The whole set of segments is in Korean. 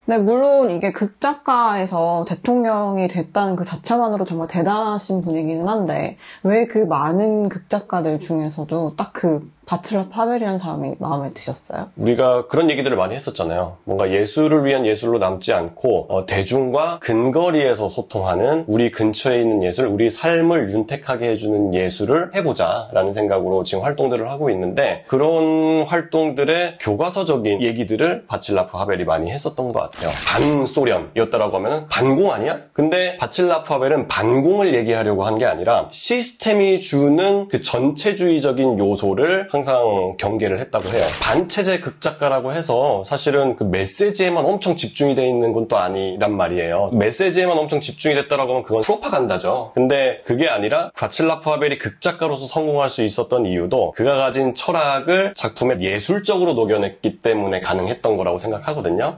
네, 물론 이게 극작가에서 대통령이 됐다는 그 자체만으로 정말 대단하신 분이기는 한데 왜 그 많은 극작가들 중에서도 딱 그 바칠라 파벨이라는 사람이 마음에 드셨어요? 우리가 그런 얘기들을 많이 했었잖아요. 뭔가 예술을 위한 예술로 남지 않고 대중과 근거리에서 소통하는 우리 근처에 있는 예술, 우리 삶을 윤택하게 해주는 예술을 해보자라는 생각으로 지금 활동들을 하고 있는데 그런 활동들의 교과서적인 얘기들을 바칠라프 하벨이 많이 했었던 것 같아요. 반소련이었다라고 하면 반공 아니야? 근데 바칠라프 하벨은 반공을 얘기하려고 한 게 아니라 시스템이 주는 그 전체주의적인 요소를 항상 경계를 했다고 해요. 반체제 극작가라고 해서 사실은 그 메시지에만 엄청 집중이 돼 있는 건 또 아니란 말이에요. 메시지에만 엄청 집중이 됐다라고 하면 그건 프로파간다죠. 근데 그게 아니라 바칠라프 하벨이 극작가로서 성공할 수 있었던 이유도 그가 가진 철학을 작품에 예술적으로 녹여냈기 때문에 가능했던 거라고 생각하거든요.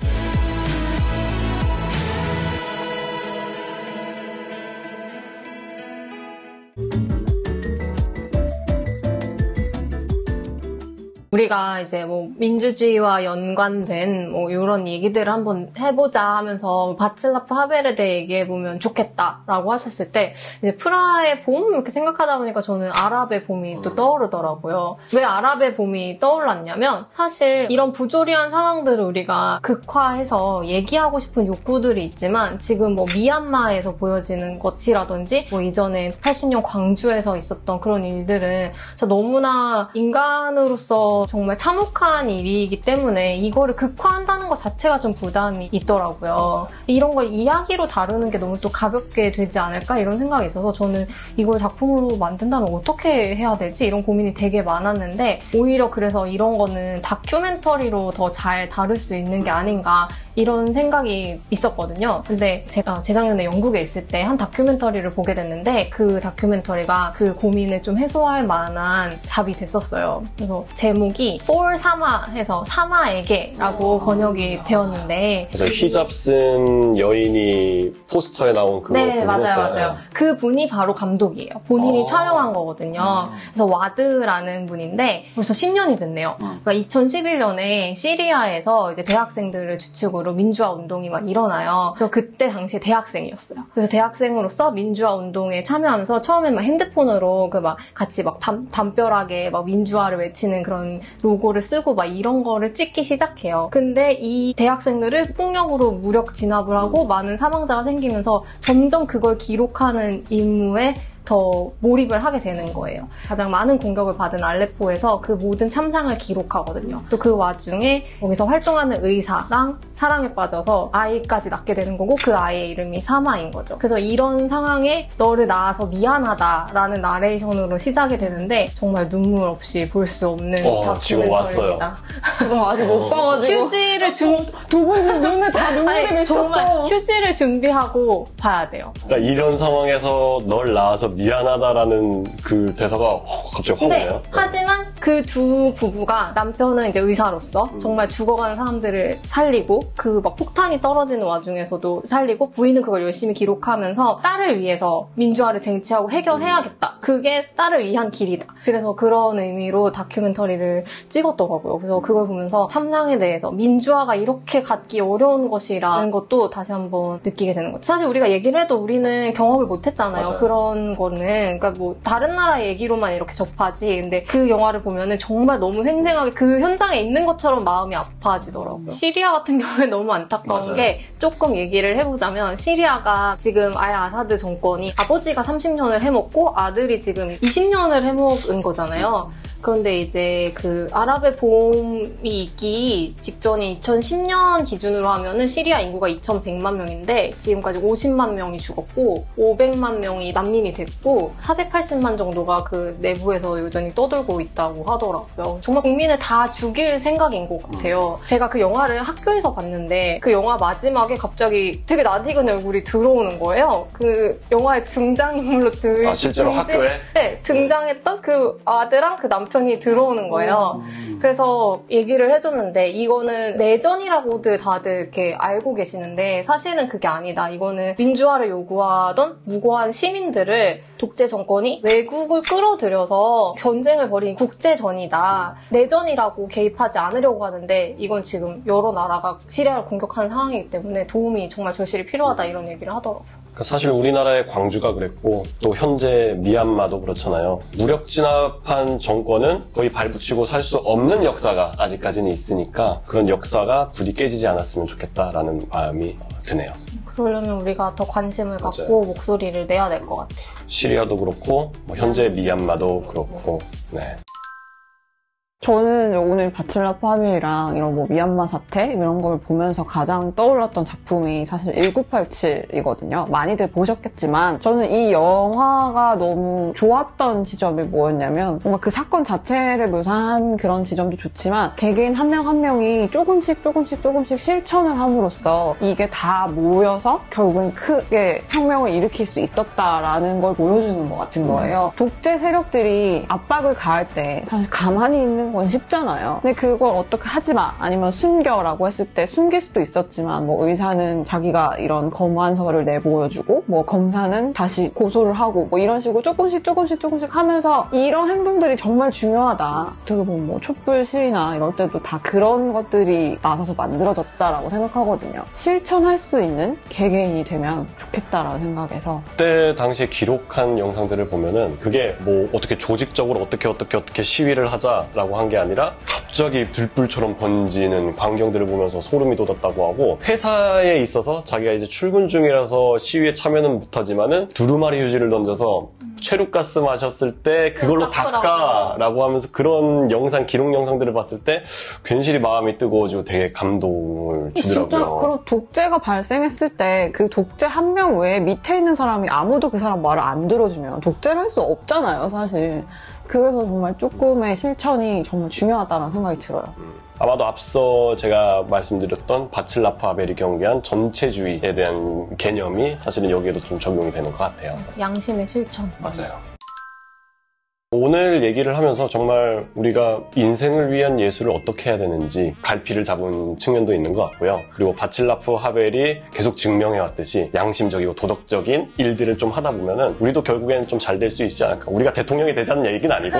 우리가 이제 뭐 민주주의와 연관된 뭐 이런 얘기들을 한번 해보자 하면서 바칠라프 하벨에 대해 얘기해보면 좋겠다라고 하셨을 때 이제 프라하의 봄 이렇게 생각하다 보니까 저는 아랍의 봄이 또 떠오르더라고요. 왜 아랍의 봄이 떠올랐냐면 사실 이런 부조리한 상황들을 우리가 극화해서 얘기하고 싶은 욕구들이 있지만 지금 뭐 미얀마에서 보여지는 것이라든지 뭐 이전에 80년 광주에서 있었던 그런 일들은 진짜 너무나 인간으로서 정말 참혹한 일이기 때문에 이거를 극화한다는 것 자체가 좀 부담이 있더라고요. 이런 걸 이야기로 다루는 게 너무 또 가볍게 되지 않을까 이런 생각이 있어서 저는 이걸 작품으로 만든다면 어떻게 해야 되지? 이런 고민이 되게 많았는데 오히려 그래서 이런 거는 다큐멘터리로 더 잘 다룰 수 있는 게 아닌가 이런 생각이 있었거든요. 근데 제가 재작년에 영국에 있을 때 한 다큐멘터리를 보게 됐는데 그 다큐멘터리가 그 고민을 좀 해소할 만한 답이 됐었어요. 그래서 제목이 For 사마 해서 사마에게라고 번역이 되었는데 맞아요. 히잡 쓴 여인이 포스터에 나온 그거 네, 맞아요. 그 분이 바로 감독이에요. 본인이 촬영한 거거든요. 그래서 와드라는 분인데 벌써 10년이 됐네요. 그러니까 2011년에 시리아에서 이제 대학생들을 주축으로 민주화 운동이 막 일어나요. 그래서 그때 당시에 대학생이었어요. 그래서 대학생으로서 민주화 운동에 참여하면서 처음에 막 핸드폰으로 그 막 같이 막 담벼락에 막 민주화를 외치는 그런 로고를 쓰고 막 이런 거를 찍기 시작해요. 근데 이 대학생들을 폭력으로 무력 진압을 하고 많은 사망자가 생기면서 점점 그걸 기록하는 임무에 더 몰입을 하게 되는 거예요. 가장 많은 공격을 받은 알레포에서 그 모든 참상을 기록하거든요. 또 그 와중에 거기서 활동하는 의사랑 사랑에 빠져서 아이까지 낳게 되는 거고 그 아이의 이름이 사마인 거죠. 그래서 이런 상황에 너를 낳아서 미안하다라는 나레이션으로 시작이 되는데 정말 눈물 없이 볼 수 없는 다큐멘터리입니다. 그럼 아직 못 봐가지고 휴지를 두 분 지금 눈에 다 눈물이 맺혔어. 정말 휴지를 준비하고 봐야 돼요. 그러니까 이런 상황에서 널 낳아서 미안하다라는 그 대사가 갑자기 확 오네요. 하지만 그 두 부부가 남편은 이제 의사로서 정말 죽어가는 사람들을 살리고 그 막 폭탄이 떨어지는 와중에서도 살리고 부인은 그걸 열심히 기록하면서 딸을 위해서 민주화를 쟁취하고 해결해야겠다. 그게 딸을 위한 길이다. 그래서 그런 의미로 다큐멘터리를 찍었더라고요. 그래서 그걸 보면서 참상에 대해서 민주화가 이렇게 갖기 어려운 것이라는 것도 다시 한번 느끼게 되는 거죠. 사실 우리가 얘기를 해도 우리는 경험을 못했잖아요. 맞아요. 그런 거는 그러니까 뭐 다른 나라 얘기로만 이렇게 접하지. 근데 그 영화를 보면은 정말 너무 생생하게 그 현장에 있는 것처럼 마음이 아파지더라고요. 시리아 같은 경우에 너무 안타까운 맞아요. 게 조금 얘기를 해보자면 시리아가 지금 알 아사드 정권이 아버지가 30년을 해먹고 아들이 지금 20년을 해먹은 거잖아요. 그런데 이제 그 아랍의 봄이 있기 직전인 2010년 기준으로 하면은 시리아 인구가 2,100만 명인데 지금까지 50만 명이 죽었고 500만 명이 난민이 됐고 480만 정도가 그 내부에서 여전히 떠돌고 있다고 하더라고요. 정말 국민을 다 죽일 생각인 것 같아요. 제가 그 영화를 학교에서 봤는데 그 영화 마지막에 갑자기 되게 낯익은 얼굴이 들어오는 거예요. 그 영화의 등장인물로 실제로 학교에? 네, 등장했던 그 아들랑 그 남편 편이 들어오는 거예요. 그래서 얘기를 해줬는데 이거는 내전이라고들 다들 이렇게 알고 계시는데 사실은 그게 아니다. 이거는 민주화를 요구하던 무고한 시민들을 독재 정권이 외국을 끌어들여서 전쟁을 벌인 국제전이다. 내전이라고 개입하지 않으려고 하는데 이건 지금 여러 나라가 시리아를 공격하는 상황이기 때문에 도움이 정말 절실히 필요하다 이런 얘기를 하더라고요. 사실 우리나라의 광주가 그랬고 또 현재 미얀마도 그렇잖아요. 무력 진압한 정권은 거의 발붙이고 살 수 없는 역사가 아직까지는 있으니까 그런 역사가 부디 깨지지 않았으면 좋겠다라는 마음이 드네요. 그러려면 우리가 더 관심을 갖고 맞아요. 목소리를 내야 될 것 같아요. 시리아도 그렇고 현재 미얀마도 그렇고 네. 저는 오늘 바칠라 파밀이랑 이런 뭐 미얀마 사태 이런 걸 보면서 가장 떠올랐던 작품이 사실 1987이거든요. 많이들 보셨겠지만 저는 이 영화가 너무 좋았던 지점이 뭐였냐면 뭔가 그 사건 자체를 묘사한 그런 지점도 좋지만 개개인 한 명 한 명이 조금씩 실천을 함으로써 이게 다 모여서 결국은 크게 혁명을 일으킬 수 있었다라는 걸 보여주는 것 같은 거예요. 독재 세력들이 압박을 가할 때 사실 가만히 있는 건 쉽잖아요. 근데 그걸 어떻게 하지 마 아니면 숨겨라고 했을 때 숨길 수도 있었지만 뭐 의사는 자기가 이런 검안서를 내보여주고 뭐 검사는 다시 고소를 하고 뭐 이런 식으로 조금씩 하면서 이런 행동들이 정말 중요하다. 어떻게 보면 뭐 촛불 시위나 이럴 때도 다 그런 것들이 나서서 만들어졌다라고 생각하거든요. 실천할 수 있는 개개인이 되면 좋겠다라는 생각에서 그때 당시에 기록한 영상들을 보면은 그게 뭐 어떻게 조직적으로 어떻게 시위를 하자라고 한 게 아니라 갑자기 들불처럼 번지는 광경들을 보면서 소름이 돋았다고 하고 회사에 있어서 자기가 이제 출근 중이라서 시위에 참여는 못하지만은 두루마리 휴지를 던져서 최루가스 마셨을 때 그걸로 닦아라고 하면서 그런 기록 영상들을 봤을 때 괜시리 마음이 뜨거워지고 되게 감동을 주더라고요. 진짜 그런 독재가 발생했을 때 그 독재 한 명 외에 밑에 있는 사람이 아무도 그 사람 말을 안 들어주면 독재를 할 수 없잖아요, 사실. 그래서 정말 조금의 실천이 정말 중요하다는 생각이 들어요. 아마도 앞서 제가 말씀드렸던 바칠라프 하벨이 경계한 전체주의에 대한 개념이 사실은 여기에도 좀 적용이 되는 것 같아요. 양심의 실천. 맞아요. 오늘 얘기를 하면서 정말 우리가 인생을 위한 예술을 어떻게 해야 되는지 갈피를 잡은 측면도 있는 것 같고요. 그리고 바칠라프 하벨이 계속 증명해왔듯이 양심적이고 도덕적인 일들을 좀 하다 보면은 우리도 결국에는 좀 잘 될 수 있지 않을까. 우리가 대통령이 되자는 얘기는 아니고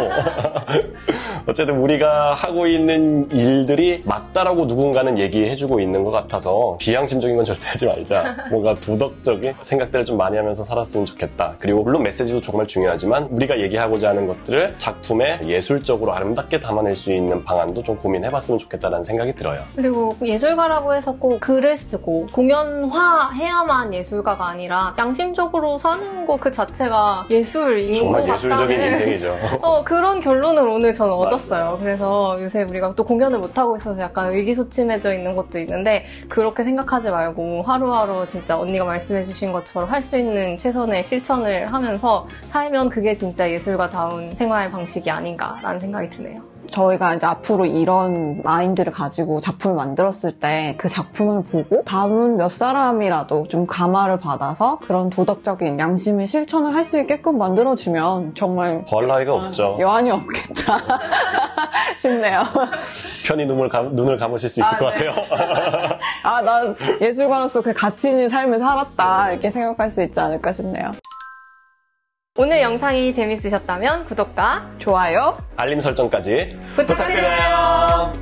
어쨌든 우리가 하고 있는 일들이 맞다라고 누군가는 얘기해주고 있는 것 같아서 비양심적인 건 절대 하지 말자. 뭔가 도덕적인 생각들을 좀 많이 하면서 살았으면 좋겠다. 그리고 물론 메시지도 정말 중요하지만 우리가 얘기하고자 하는 것들을 작품에 예술적으로 아름답게 담아낼 수 있는 방안도 좀 고민해봤으면 좋겠다는 생각이 들어요. 그리고 예술가라고 해서 꼭 글을 쓰고 공연화해야만 예술가가 아니라 양심적으로 사는 거 그 자체가 예술인 것 같다는 정말 예술적인 인생이죠. 그런 결론을 오늘 저는 얻었어요. 그래서 요새 우리가 또 공연을 못하고 있어서 약간 의기소침해져 있는 것도 있는데 그렇게 생각하지 말고 하루하루 진짜 언니가 말씀해주신 것처럼 할 수 있는 최선의 실천을 하면서 살면 그게 진짜 예술가다운 생활 방식이 아닌가라는 생각이 드네요. 저희가 이제 앞으로 이런 마인드를 가지고 작품을 만들었을 때 그 작품을 보고 다음 몇 사람이라도 좀 감화를 받아서 그런 도덕적인 양심의 실천을 할 수 있게끔 만들어주면 정말 더할 나위가 없죠. 여한이 없겠다 싶네요. 편히 눈을 감으실 수 있을 것 네. 같아요. 나 예술가로서 그 가치 있는 삶을 살았다 이렇게 생각할 수 있지 않을까 싶네요. 오늘 영상이 재밌으셨다면 구독과 좋아요, 알림 설정까지 부탁드려요.